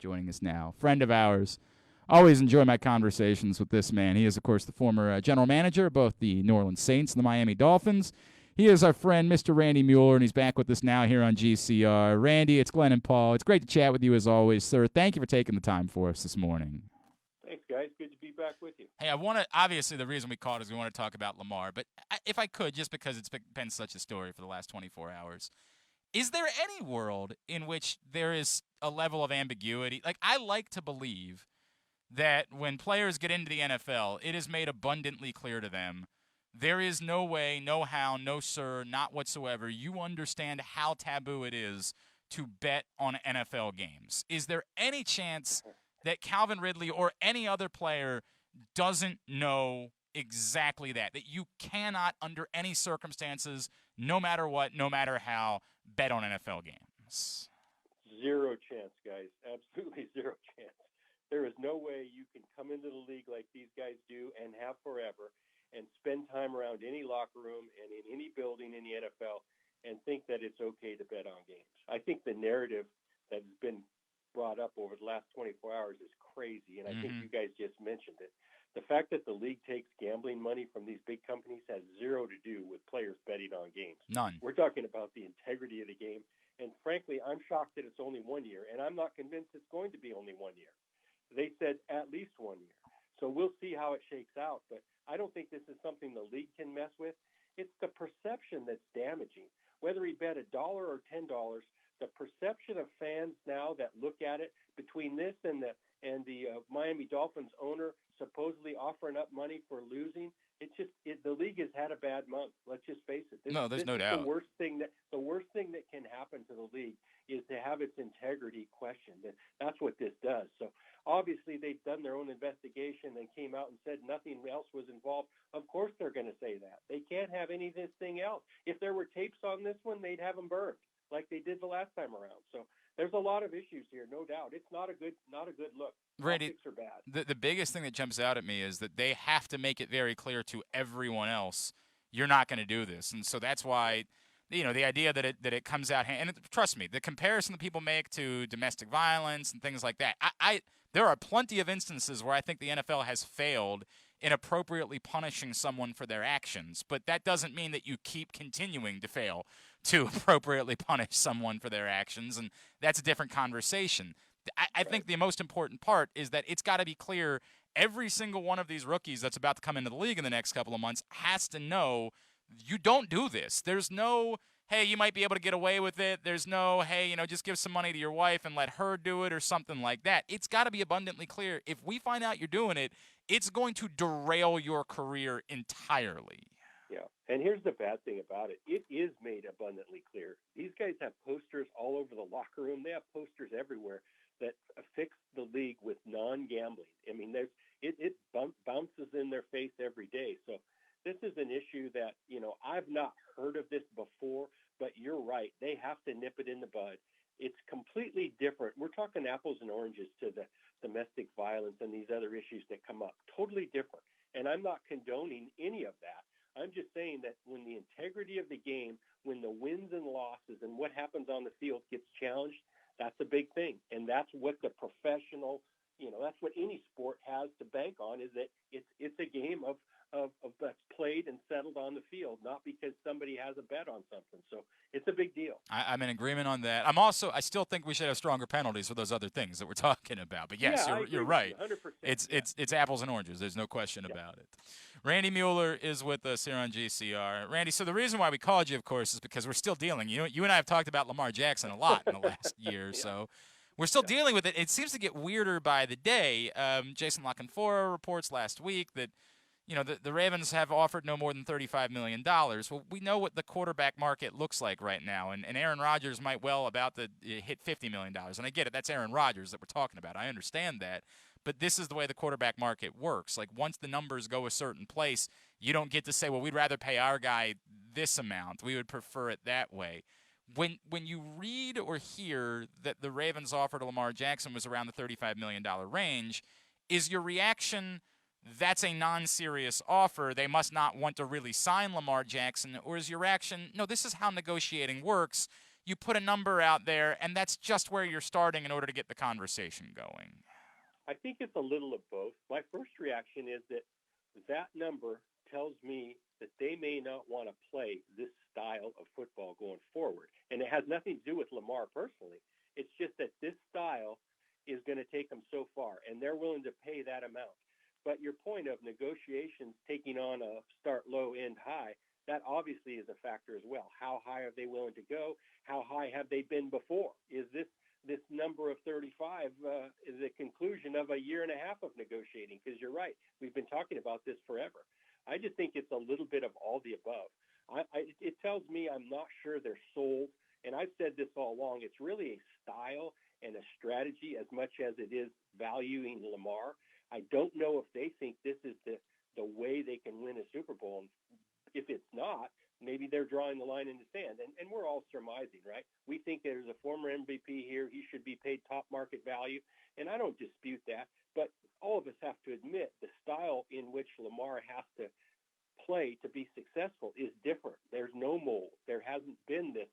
joining us now. Friend of ours. Always enjoy my conversations with this man. He is, of course, the former general manager of both the New Orleans Saints and the Miami Dolphins. He is our friend, Mr. Randy Mueller, and he's back with us now here on GCR. Randy, it's Glenn and Paul. It's great to chat with you as always, sir. Thank you for taking the time for us this morning. Thanks, guys. Good to be back with you. Hey, I want to, obviously the reason we called is we want to talk about Lamar, but if I could, just because it's been such a story for the last 24 hours, is there any world in which there is a level of ambiguity? Like, I like to believe that when players get into the NFL, it is made abundantly clear to them there is no way, no how, no sir, not whatsoever. You understand how taboo it is to bet on NFL games. Is there any chance that Calvin Ridley or any other player doesn't know exactly that you cannot, under any circumstances, no matter what, no matter how, bet on NFL games? Zero chance, guys. Absolutely zero chance. There is no way you can come into the league like these guys do and have forever and spend time around any locker room and in any building in the NFL and think that it's okay to bet on games. I think the narrative that has been brought up over the last 24 hours is crazy, and I think you guys just mentioned it. The fact that the league takes gambling money from these big companies has zero to do with players betting on games. None. We're talking about the integrity of the game, and frankly, I'm shocked that it's only 1 year, and I'm not convinced it's going to be only 1 year. They said at least 1 year. So we'll see how it shakes out, but I don't think this is something the league can mess with. It's the perception that's damaging. Whether he bet $1 or $10, the perception of fans now that look at it between this and the Miami Dolphins owner supposedly offering up money for losing, the league has had a bad month. Let's just face it. There's no doubt. The worst thing that can happen to the league is to have its integrity questioned, and that's what this does. So obviously they've done their own investigation and came out and said nothing else was involved. Of course they're going to say that. They can't have any of this thing else. If there were tapes on this one, they'd have them burned like they did the last time around. So there's a lot of issues here, no doubt. It's not a good look. Randy, Optics are bad. The biggest thing that jumps out at me is that they have to make it very clear to everyone else you're not going to do this, and so that's why, the idea that it comes out, and trust me, the comparison that people make to domestic violence and things like that, there are plenty of instances where I think the NFL has failed in appropriately punishing someone for their actions, but that doesn't mean that you keep continuing to fail to appropriately punish someone for their actions, and that's a different conversation. I think the most important part is that it's got to be clear every single one of these rookies that's about to come into the league in the next couple of months has to know you don't do this. There's no, hey, you might be able to get away with it. There's no, hey, just give some money to your wife and let her do it or something like that. It's got to be abundantly clear. If we find out you're doing it, it's going to derail your career entirely. Yeah, and here's the bad thing about it. It is made abundantly clear. These guys have posters all over the locker room. They have posters everywhere that affix the league with non-gambling. I mean, it bounces in their face every day. So this is an issue that, I've not heard of this before, but you're right. They have to nip it in the bud. It's completely different. We're talking apples and oranges to the domestic violence and these other issues that come up. Totally different. And I'm not condoning any of that. I'm just saying that when the integrity of the game, when the wins and losses and what happens on the field gets challenged, that's a big thing. And that's what the professional, that's what any sport has to bank on, is that it's a game of that's played and settled on the field, not because somebody has a bet on something. So it's a big deal. I'm in agreement on that. I still think we should have stronger penalties for those other things that we're talking about. But yes, you're right. 100%. It's apples and oranges. There's no question about it. Randy Mueller is with us here on GCR. Randy, so the reason why we called you, of course, is because we're still dealing. You and I have talked about Lamar Jackson a lot in the last year or so. We're still dealing with it. It seems to get weirder by the day. Jason LaCanfora reports last week that the Ravens have offered no more than $35 million. Well, we know what the quarterback market looks like right now, and Aaron Rodgers might well about to hit $50 million. And I get it, that's Aaron Rodgers that we're talking about. I understand that. But this is the way the quarterback market works. Like, once the numbers go a certain place, you don't get to say, well, we'd rather pay our guy this amount. We would prefer it that way. When you read or hear that the Ravens offer to Lamar Jackson was around the $35 million range, is your reaction, that's a non-serious offer, they must not want to really sign Lamar Jackson, or is your reaction, no, this is how negotiating works, you put a number out there, and that's just where you're starting in order to get the conversation going? I think it's a little of both. My first reaction is that that number tells me that they may not want to play this style of football going forward. And it has nothing to do with Lamar personally. It's just that this style is going to take them so far, and they're willing to pay that amount. But your point of negotiations taking on a start low, end high, that obviously is a factor as well. How high are they willing to go? How high have they been before? Is this number of 35 is the conclusion of a year and a half of negotiating? Because you're right, we've been talking about this forever. I just think it's a little bit of all the above. It tells me I'm not sure they're sold, and I've said this all along. It's really a style and a strategy as much as it is valuing Lamar. I don't know if they think this is the way they can win a Super Bowl. And if it's not, maybe they're drawing the line in the sand. And we're all surmising, right? We think there's a former MVP here. He should be paid top market value. And I don't dispute that. But all of us have to admit the style in which Lamar has to play to be successful is different. There's no mold. There hasn't been this,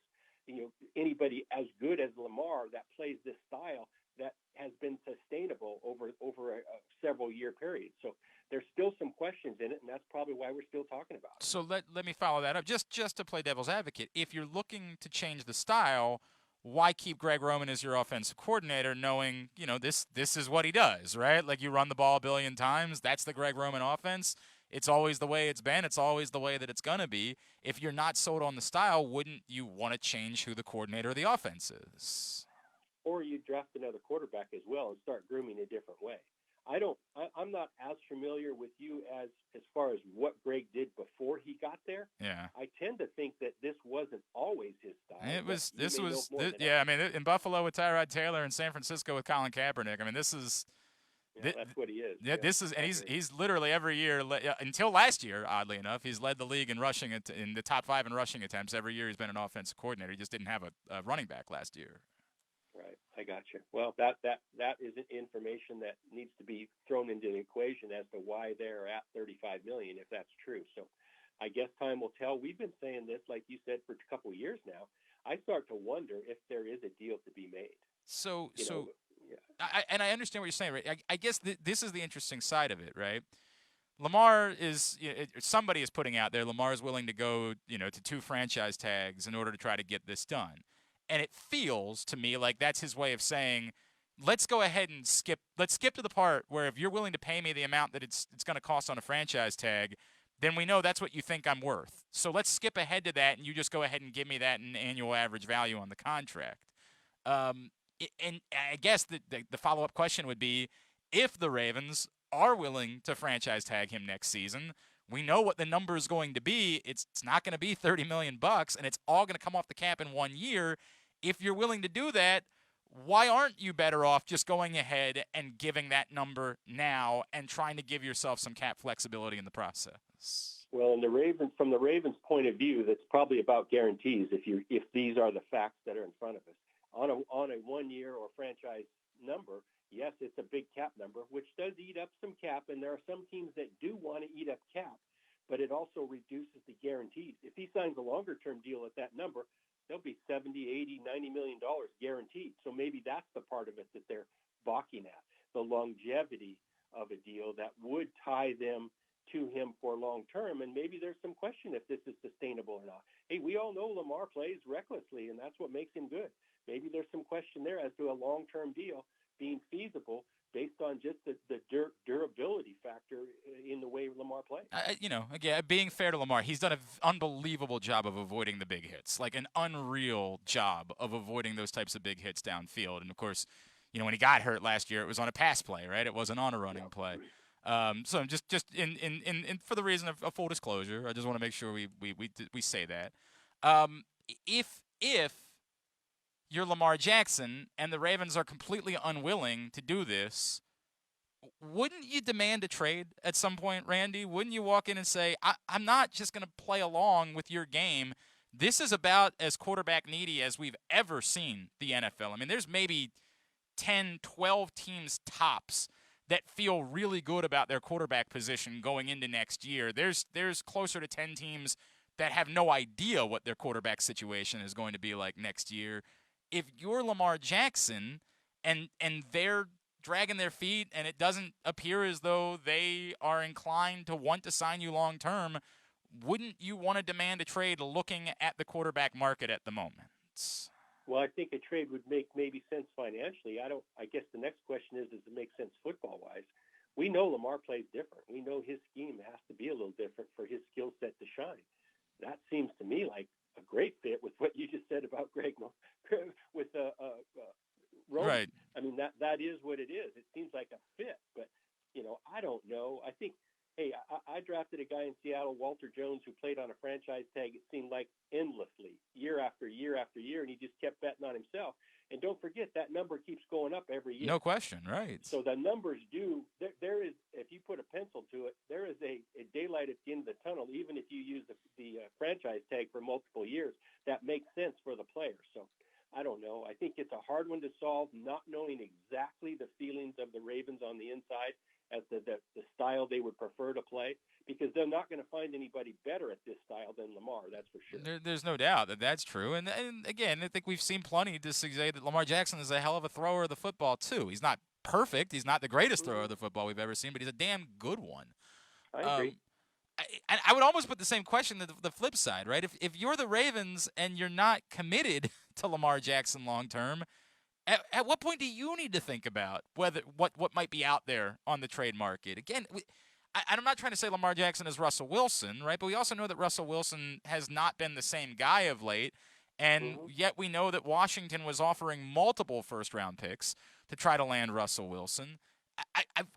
anybody as good as Lamar that plays this style that has been sustainable over a several year period. So there's still some questions in it, and that's probably why we're still talking about it. So let me follow that up. Just to play devil's advocate, if you're looking to change the style, why keep Greg Roman as your offensive coordinator, knowing this is what he does, right? Like, you run the ball a billion times. That's the Greg Roman offense. It's always the way it's been. It's always the way that it's gonna be. If you're not sold on the style, wouldn't you want to change who the coordinator of the offense is? Or you draft another quarterback as well and start grooming a different way. I'm not as familiar with you as far as what Greg did before he got there. Yeah. I tend to think that this wasn't always his style. I mean, in Buffalo with Tyrod Taylor and San Francisco with Colin Kaepernick. I mean, this is. Yeah, that's what he is. Yeah, this is, and he's literally every year until last year, oddly enough, he's led the league in rushing in the top 5 in rushing attempts every year. He's been an offensive coordinator. He just didn't have a running back last year. Right, I got you. Well, that is information that needs to be thrown into the equation as to why they're at $35 million, if that's true. So, I guess time will tell. We've been saying this, like you said, for a couple of years now. I start to wonder if there is a deal to be made. Yeah. I understand what you're saying, right? I guess this is the interesting side of it, right? Lamar is somebody is putting out there. Lamar is willing to go, to 2 franchise tags in order to try to get this done, and it feels to me like that's his way of saying, let's go ahead and skip. Let's skip to the part where if you're willing to pay me the amount that it's going to cost on a franchise tag, then we know that's what you think I'm worth. So let's skip ahead to that, and you just go ahead and give me that in annual average value on the contract. And I guess the follow-up question would be, if the Ravens are willing to franchise tag him next season, we know what the number is going to be. It's not going to be $30 million, and it's all going to come off the cap in 1 year. If you're willing to do that, why aren't you better off just going ahead and giving that number now and trying to give yourself some cap flexibility in the process? Well, from the Ravens' point of view, that's probably about guarantees. If these are the facts that are in front of us. On a 1 year or franchise number, yes, it's a big cap number, which does eat up some cap, and there are some teams that do want to eat up cap, but it also reduces the guarantees. If he signs a longer-term deal at that number, there'll be $70, $80, $90 million guaranteed. So maybe that's the part of it that they're balking at, the longevity of a deal that would tie them to him for long term, and maybe there's some question if this is sustainable or not. Hey, we all know Lamar plays recklessly, and that's what makes him good. Maybe there's some question there as to a long-term deal being feasible based on just the durability factor in the way Lamar plays. Again, being fair to Lamar, he's done an unbelievable job of avoiding the big hits, like an unreal job of avoiding those types of big hits downfield. And, of course, when he got hurt last year, it was on a pass play, right? It wasn't on a running play. So just in for the reason of full disclosure, I just want to make sure we say that. If you're Lamar Jackson and the Ravens are completely unwilling to do this, wouldn't you demand a trade at some point, Randy? Wouldn't you walk in and say, I'm not just going to play along with your game. This is about as quarterback needy as we've ever seen the NFL. I mean, there's maybe 10, 12 teams tops that feel really good about their quarterback position going into next year. There's closer to 10 teams that have no idea what their quarterback situation is going to be like next year. If you're Lamar Jackson and they're dragging their feet and it doesn't appear as though they are inclined to want to sign you long term, wouldn't you want to demand a trade looking at the quarterback market at the moment? Well, I think a trade would make maybe sense financially. I guess the next question is, does it make sense football wise? We know Lamar plays different. We know his scheme has to be a little different for his skill set to shine. That seems to me like a great fit with what you just said about Greg with Roman. Right. I mean, that is what it is. It seems like a fit, but I don't know. I think, hey, I drafted a guy in Seattle, Walter Jones, who played on a franchise tag. It seemed like endlessly, year after year after year, and he just kept betting on himself. And don't forget, that number keeps going up every year. No question, right? So the numbers do. There is, if you put a pencil to it, there is a daylight at the end of the tunnel. Even if you use the franchise tag for multiple years, that makes sense for the player. So I don't know. I think it's a hard one to solve, not knowing exactly the feelings of the Ravens on the inside as the style they would prefer to play, because they're not going to find anybody better at this style than Lamar, that's for sure. There's no doubt that that's true. And again, I think we've seen plenty to say that Lamar Jackson is a hell of a thrower of the football, too. He's not perfect. He's not the greatest thrower of the football we've ever seen, but he's a damn good one. I agree. I would almost put the same question to the flip side, right? If you're the Ravens and you're not committed to Lamar Jackson long term, at what point do you need to think about what might be out there on the trade market? Again, I'm not trying to say Lamar Jackson is Russell Wilson, right? But we also know that Russell Wilson has not been the same guy of late, and yet we know that Washington was offering multiple first-round picks to try to land Russell Wilson.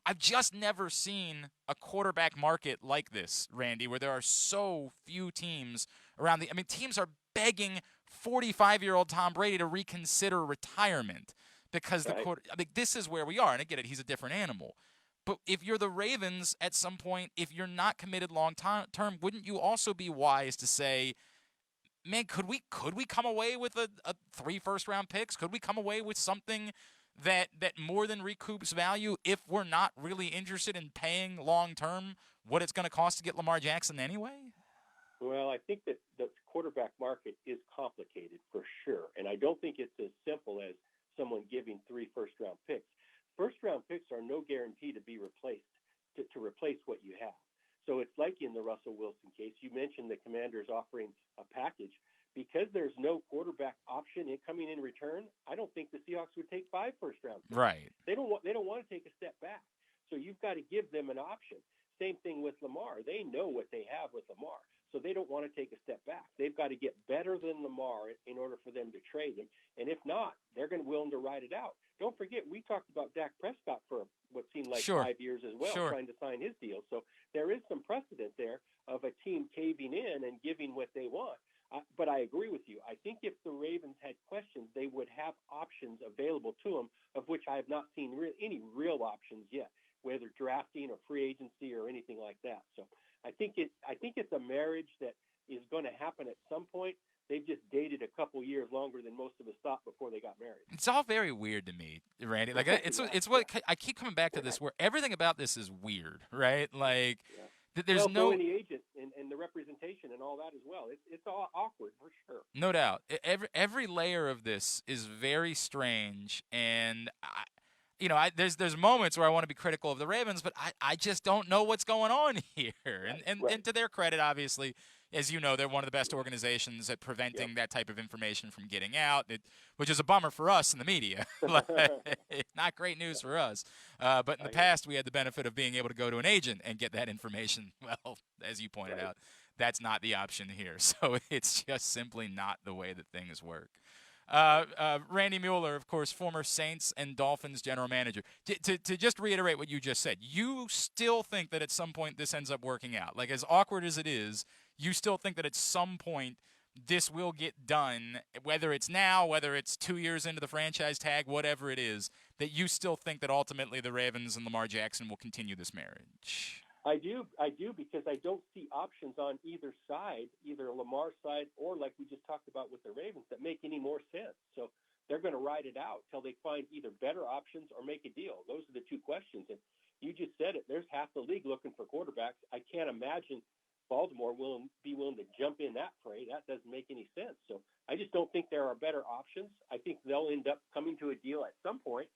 I've just never seen a quarterback market like this, Randy, where there are so few teams around teams are begging 45-year-old Tom Brady to reconsider retirement because this is where we are. And I get it, he's a different animal. But if you're the Ravens at some point, if you're not committed long term, wouldn't you also be wise to say, man, could we come away with a 3 first-round picks? Could we come away with something that more than recoups value if we're not really interested in paying long term what it's going to cost to get Lamar Jackson anyway? Well, I think that the quarterback market is complicated for sure, and I don't think it's as simple as someone giving 3 first-round picks. First-round picks are no guarantee to be replaced, to replace what you have. So it's like in the Russell Wilson case. You mentioned the Commanders offering a package. Because there's no quarterback option coming in return, I don't think the Seahawks would take 5 first-round picks. Right. They don't want to take a step back. So you've got to give them an option. Same thing with Lamar. They know what they have with Lamar, so they don't want to take a step back. They've got to get better than Lamar in order for them to trade him. And if not, they're going to be willing to ride it out. Don't forget, we talked about Dak Prescott for what seemed like 5 years as well, trying to sign his deal. So there is some precedent there of a team caving in and giving what they want. But I agree with you. I think if the Ravens had questions, they would have options available to them, of which I have not seen any real options yet, whether drafting or free agency or anything like that. So I think it's a marriage that is going to happen at some point. They've just dated a couple years longer than most of us thought before they got married. It's all very weird to me, Randy. Like it's what I keep coming back to this, where everything about this is weird, right? Like. Yeah. There's no the agent and the representation and all that as well. It's all awkward for sure. No doubt. Every layer of this is very strange, and there's moments where I want to be critical of the Ravens, but I just don't know what's going on here. And to their credit, obviously, as you know, they're one of the best organizations at preventing that type of information from getting out, which is a bummer for us in the media. Not great news for us. But in the past, we had the benefit of being able to go to an agent and get that information. Well, as you pointed out, that's not the option here. So it's just simply not the way that things work. Randy Mueller, of course, former Saints and Dolphins general manager. To just reiterate what you just said, you still think that at some point this ends up working out. Like, as awkward as it is, you still think that at some point this will get done, whether it's now, whether it's 2 years into the franchise tag, whatever it is, that you still think that ultimately the Ravens and Lamar Jackson will continue this marriage. I do, because I don't see options on either side, either Lamar's side or like we just talked about with the Ravens, that make any more sense. So they're going to ride it out till they find either better options or make a deal. Those are the two questions. And you just said it. There's half the league looking for quarterbacks. I can't imagine Baltimore will be willing to jump in that fray. That doesn't make any sense. So I just don't think there are better options. I think they'll end up coming to a deal at some point.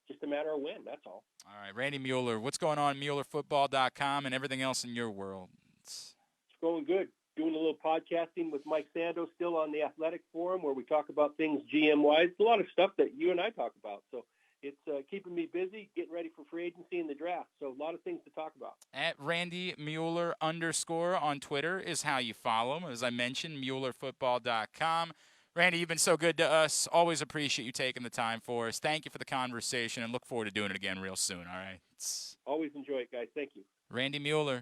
Just a matter of when. That's all. All right, Randy Mueller. What's going on, MuellerFootball.com, and everything else in your world? It's going good. Doing a little podcasting with Mike Sando still on the Athletic Forum, where we talk about things GM-wise. A lot of stuff that you and I talk about. So it's keeping me busy, getting ready for free agency and the draft. So a lot of things to talk about. At Randy Mueller _ on Twitter is how you follow him. As I mentioned, MuellerFootball.com. Randy, you've been so good to us. Always appreciate you taking the time for us. Thank you for the conversation, and look forward to doing it again real soon, all right? Always enjoy it, guys. Thank you. Randy Mueller.